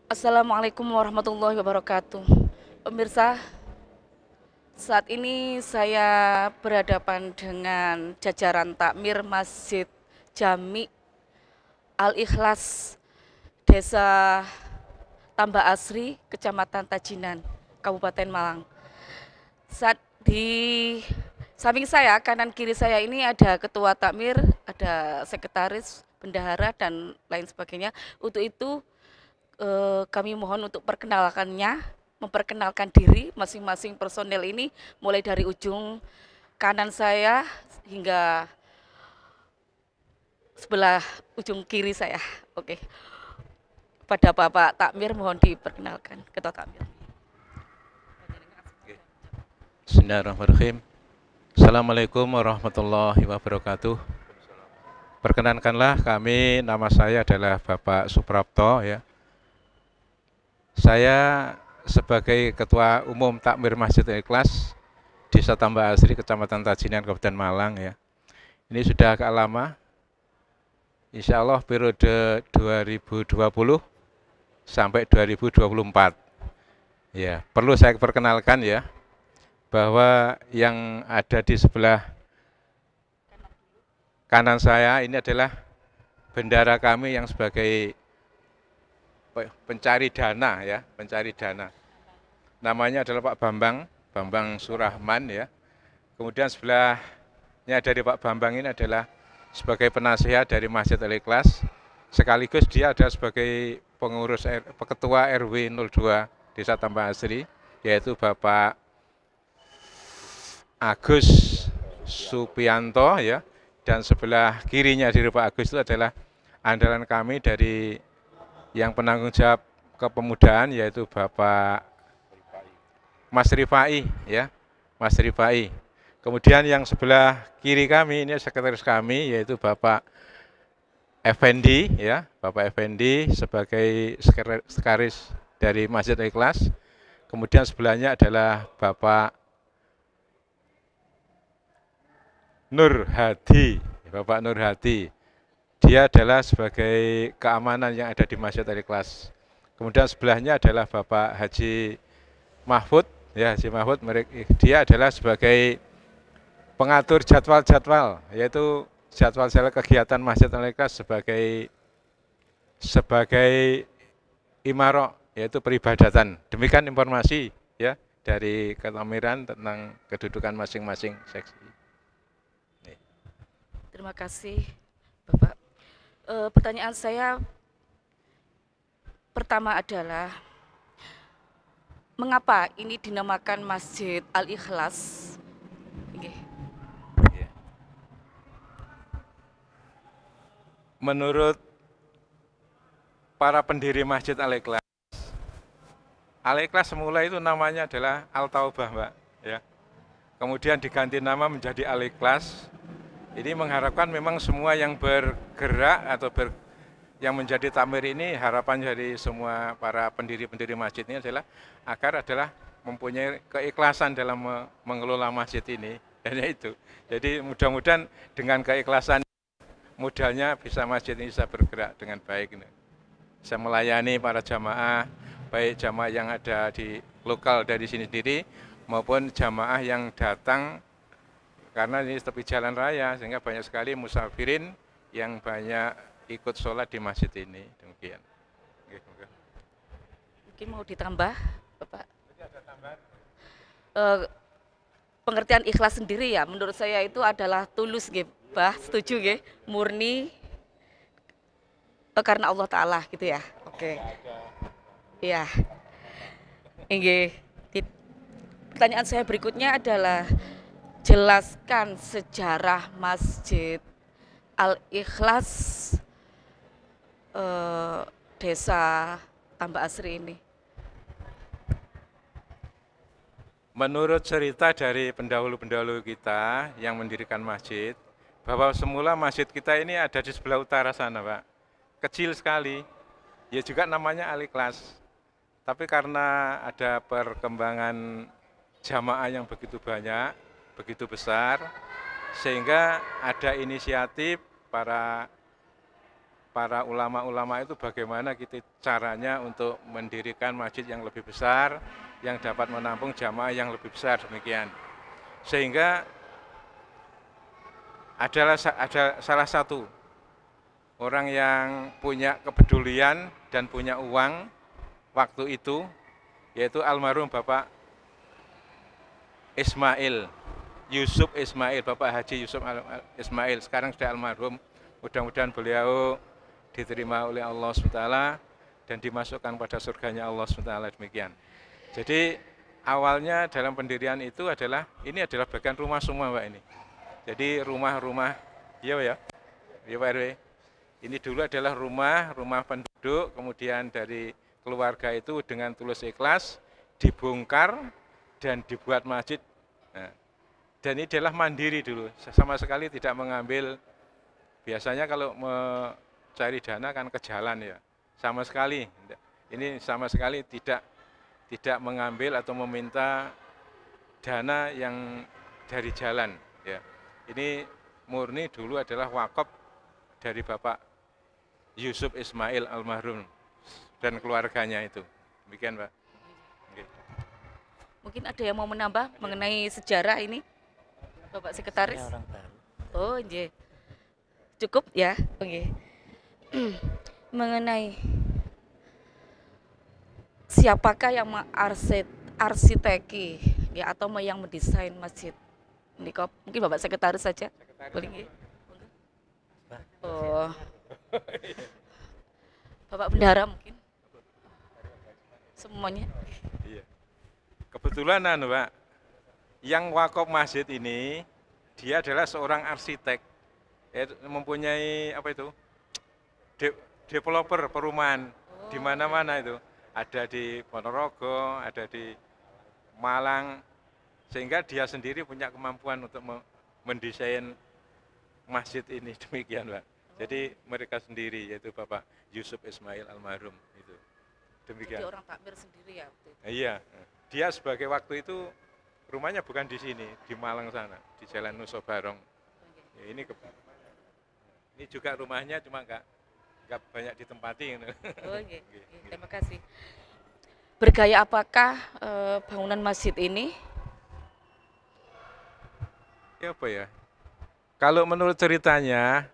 Assalamualaikum warahmatullahi wabarakatuh. Pemirsa, saat ini saya berhadapan dengan jajaran takmir Masjid Jami Al-Ikhlas, Desa Tambak Asri, Kecamatan Tajinan, Kabupaten Malang. Saat di samping saya, kanan kiri saya ini ada ketua takmir, ada sekretaris, bendahara, dan lain sebagainya. Untuk itu kami mohon untuk memperkenalkan diri masing-masing personel ini mulai dari ujung kanan saya hingga sebelah ujung kiri saya. Oke, pada Bapak Takmir mohon diperkenalkan Ketua Takmir. Bismillahirrahmanirrahim. Assalamualaikum warahmatullahi wabarakatuh. Perkenankanlah nama saya adalah Bapak Suprapto ya. Saya sebagai Ketua Umum Takmir Masjid Ikhlas Desa Tambak Asri, Kecamatan Tajinan, Kabupaten Malang ya. Ini sudah agak lama. Insya Allah periode 2020 sampai 2024. Ya, perlu saya perkenalkan ya bahwa yang ada di sebelah kanan saya ini adalah bendara kami yang sebagai pencari dana ya, pencari dana. Namanya adalah Pak Bambang, Bambang Surahman ya. Kemudian sebelahnya dari Pak Bambang ini adalah sebagai penasihat dari Masjid Al-Ikhlas, sekaligus dia ada sebagai ketua RW 02 Desa Tambak Asri, yaitu Bapak Agus Supianto ya. Dan sebelah kirinya dari Pak Agus itu adalah andalan kami dari yang penanggung jawab kepemudaan, yaitu Bapak Mas Rifai ya, Mas Rifai. Kemudian yang sebelah kiri kami ini sekretaris kami, yaitu Bapak Effendi ya, Bapak Effendi sebagai sekretaris dari Masjid Ikhlas. Kemudian sebelahnya adalah Bapak Nur Hadi, Bapak Nur Hadi. Dia adalah sebagai keamanan yang ada di Masjid Al-Ikhlas. Kemudian sebelahnya adalah Bapak Haji Mahfud, ya Haji Mahfud. Dia adalah sebagai pengatur jadwal-jadwal, yaitu jadwal kegiatan Masjid Al-Ikhlas sebagai imarok, yaitu peribadatan. Demikian informasi ya dari kelamiran tentang kedudukan masing-masing seksi. Terima kasih, Bapak. Pertanyaan saya pertama adalah mengapa ini dinamakan Masjid Al-Ikhlas? Oke. Menurut para pendiri Masjid Al-Ikhlas, Al-Ikhlas semula itu namanya adalah Al-Taubah, Mbak, ya. Kemudian diganti nama menjadi Al-Ikhlas. Ini mengharapkan memang semua yang bergerak atau yang menjadi takmir ini, harapan dari semua para pendiri-pendiri masjid ini adalah mempunyai keikhlasan dalam mengelola masjid ini. Hanya itu. Jadi mudah-mudahan dengan keikhlasan modalnya bisa masjid ini bisa bergerak dengan baik. Bisa melayani para jamaah, baik jamaah yang ada di lokal dari sini sendiri maupun jamaah yang datang karena ini tepi jalan raya, sehingga banyak sekali musafirin yang banyak ikut sholat di masjid ini. Demikian. Mungkin mau ditambah, Bapak? Pengertian ikhlas sendiri ya, menurut saya itu adalah tulus, Bah, setuju, murni karena Allah Ta'ala gitu ya. Oke. Iya. Pertanyaan saya berikutnya adalah jelaskan sejarah Masjid Al-Ikhlas Desa Tambak Asri ini. Menurut cerita dari pendahulu-pendahulu kita yang mendirikan masjid, bahwa semula masjid kita ini ada di sebelah utara sana, Pak. Kecil sekali, ya juga namanya Al-Ikhlas. Tapi karena ada perkembangan jamaah yang begitu banyak, begitu besar, sehingga ada inisiatif para para ulama-ulama itu bagaimana kita caranya untuk mendirikan masjid yang lebih besar, yang dapat menampung jamaah yang lebih besar, demikian. Sehingga ada salah satu orang yang punya kepedulian dan punya uang waktu itu, yaitu almarhum Bapak Ismail, Yusuf Ismail, Bapak Haji Yusuf Ismail, sekarang sudah almarhum. Mudah-mudahan beliau diterima oleh Allah SWT dan dimasukkan pada surganya Allah SWT, demikian. Jadi awalnya dalam pendirian itu adalah, ini adalah bagian rumah semua Pak ini. Jadi rumah-rumah, iya Pak RW. Ini dulu adalah rumah penduduk, kemudian dari keluarga itu dengan tulus ikhlas dibongkar dan dibuat masjid. Nah, dan ini adalah mandiri dulu, sama sekali tidak mengambil. Biasanya kalau mencari dana kan ke jalan ya, sama sekali. Ini sama sekali tidak mengambil atau meminta dana yang dari jalan. Ya, ini murni dulu adalah wakaf dari Bapak Yusuf Ismail almarhum dan keluarganya itu. Demikian Pak. Oke. Mungkin ada yang mau menambah mengenai sejarah ini, Bapak Sekretaris? Saya orang baru. Oh, iya. Cukup ya? Oke. Mengenai siapakah yang arsiteki ya atau yang mendesain masjid? Ini kok mungkin Bapak Sekretaris saja. Boleh nggih? Oh. Bapak Bendahara mungkin? Semuanya? Iya. Kebetulan Pak, yang wakaf masjid ini dia adalah seorang arsitek, mempunyai apa itu? Developer perumahan di mana-mana itu. Ada di Ponorogo, ada di Malang, sehingga dia sendiri punya kemampuan untuk mendesain masjid ini, demikian Pak. Jadi mereka sendiri, yaitu Bapak Yusuf Ismail almarhum itu. Demikian. Jadi orang takmir sendiri ya waktu itu. Iya, dia sebagai waktu itu rumahnya bukan di sini, di Malang sana, di Jalan Nusa Barong. Ya, ini juga rumahnya cuma nggak banyak ditempati. Oh iya, terima kasih. Bergaya apakah bangunan masjid ini? Ya apa ya? Kalau menurut ceritanya,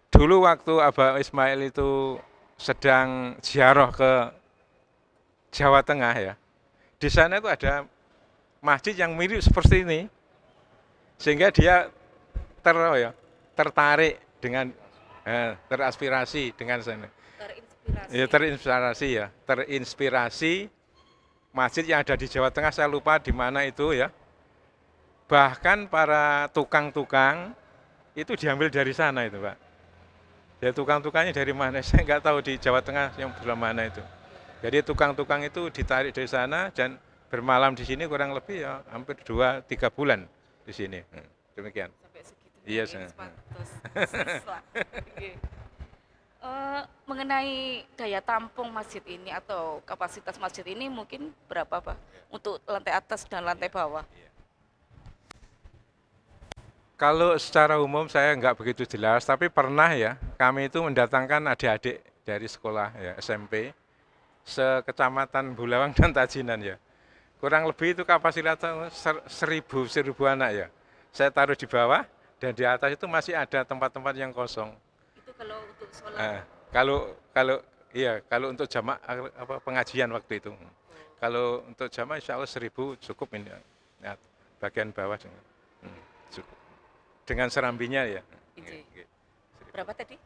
dulu waktu Abah Ismail itu sedang ziarah ke Jawa Tengah ya, di sana itu ada masjid yang mirip seperti ini, sehingga dia tertarik dengan teraspirasi dengan sana. Terinspirasi masjid yang ada di Jawa Tengah, saya lupa di mana itu ya. Bahkan para tukang-tukang itu diambil dari sana itu Pak. Ya tukang-tukangnya dari mana? Saya nggak tahu di Jawa Tengah yang belah mana itu. Jadi tukang-tukang itu ditarik dari sana dan bermalam di sini kurang lebih ya hampir 2-3 bulan di sini. Demikian. Sampai segitu. Iya, mengenai daya tampung masjid ini atau kapasitas masjid ini mungkin berapa Pak? Untuk lantai atas dan lantai bawah? Kalau secara umum saya nggak begitu jelas, tapi pernah ya kami itu mendatangkan adik-adik dari sekolah ya SMP sekecamatan Bulawang dan Tajinan ya. Kurang lebih itu kapasitasnya 1000 anak ya. Saya taruh di bawah dan di atas itu masih ada tempat-tempat yang kosong. Itu kalau untuk sholat? Kalau untuk jamaah pengajian waktu itu. Kalau untuk jamaah insya Allah 1000 cukup ini. Ya, bagian bawah cukup. Dengan serambinya ya. Berapa tadi?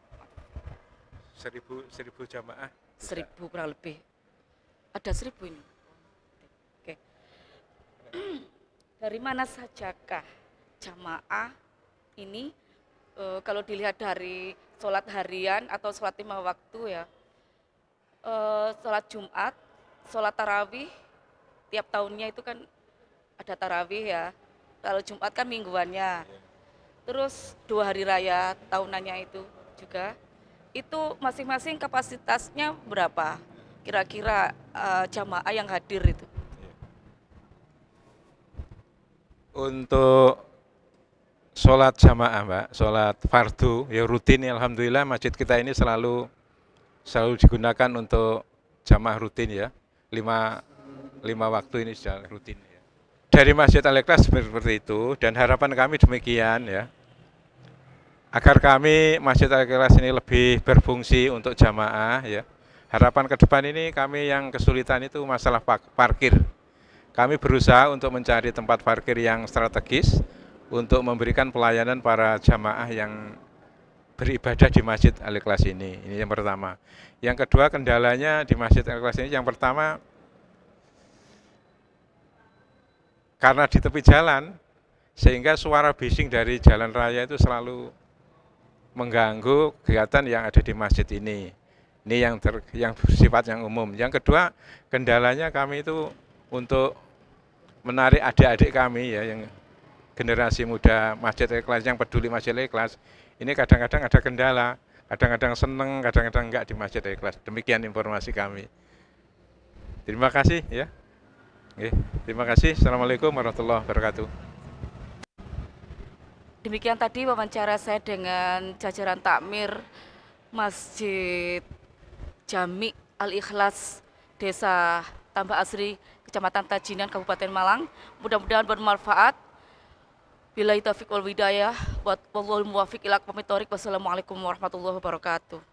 1000 jamaah. 1000 kurang lebih. Ada 1000 ini. Oke. Dari mana sajakah jamaah ini kalau dilihat dari sholat harian atau sholat 5 waktu ya, sholat Jumat, sholat tarawih, tiap tahunnya itu kan ada tarawih ya, kalau Jumat kan mingguannya, terus 2 hari raya tahunannya itu juga, itu masing-masing kapasitasnya berapa? Kira-kira jamaah yang hadir itu? Untuk sholat jamaah Mbak, sholat fardu ya rutin ya, alhamdulillah masjid kita ini selalu digunakan untuk jamaah rutin ya, lima waktu ini sudah rutin ya. Dari Masjid Al-Ikhlas seperti itu, dan harapan kami demikian ya, agar kami Masjid Al-Ikhlas ini lebih berfungsi untuk jamaah ya. Harapan ke depan ini kami yang kesulitan itu masalah parkir. Kami berusaha untuk mencari tempat parkir yang strategis untuk memberikan pelayanan para jamaah yang beribadah di Masjid Al-Ikhlas ini. Ini yang pertama. Yang kedua, kendalanya di Masjid Al-Ikhlas ini yang pertama, karena di tepi jalan, sehingga suara bising dari jalan raya itu selalu mengganggu kegiatan yang ada di masjid ini. Ini yang bersifat yang umum. Yang kedua, kendalanya kami itu untuk menarik adik-adik kami ya, yang generasi muda Masjid Al-Ikhlas, yang peduli Masjid Al-Ikhlas, ini kadang-kadang ada kendala, kadang-kadang seneng, kadang-kadang enggak di Masjid Al-Ikhlas. Demikian informasi kami. Terima kasih ya. Oke, terima kasih. Assalamualaikum warahmatullahi wabarakatuh. Demikian tadi wawancara saya dengan jajaran takmir Masjid Jami Al-Ikhlas Desa Tambak Asri, Kecamatan Tajinan, Kabupaten Malang. Mudah-mudahan bermanfaat. Billahi taufiq wal hidayah. Wallahul muwaffiq ila aqwamit thoriq. Wassalamualaikum warahmatullahi wabarakatuh.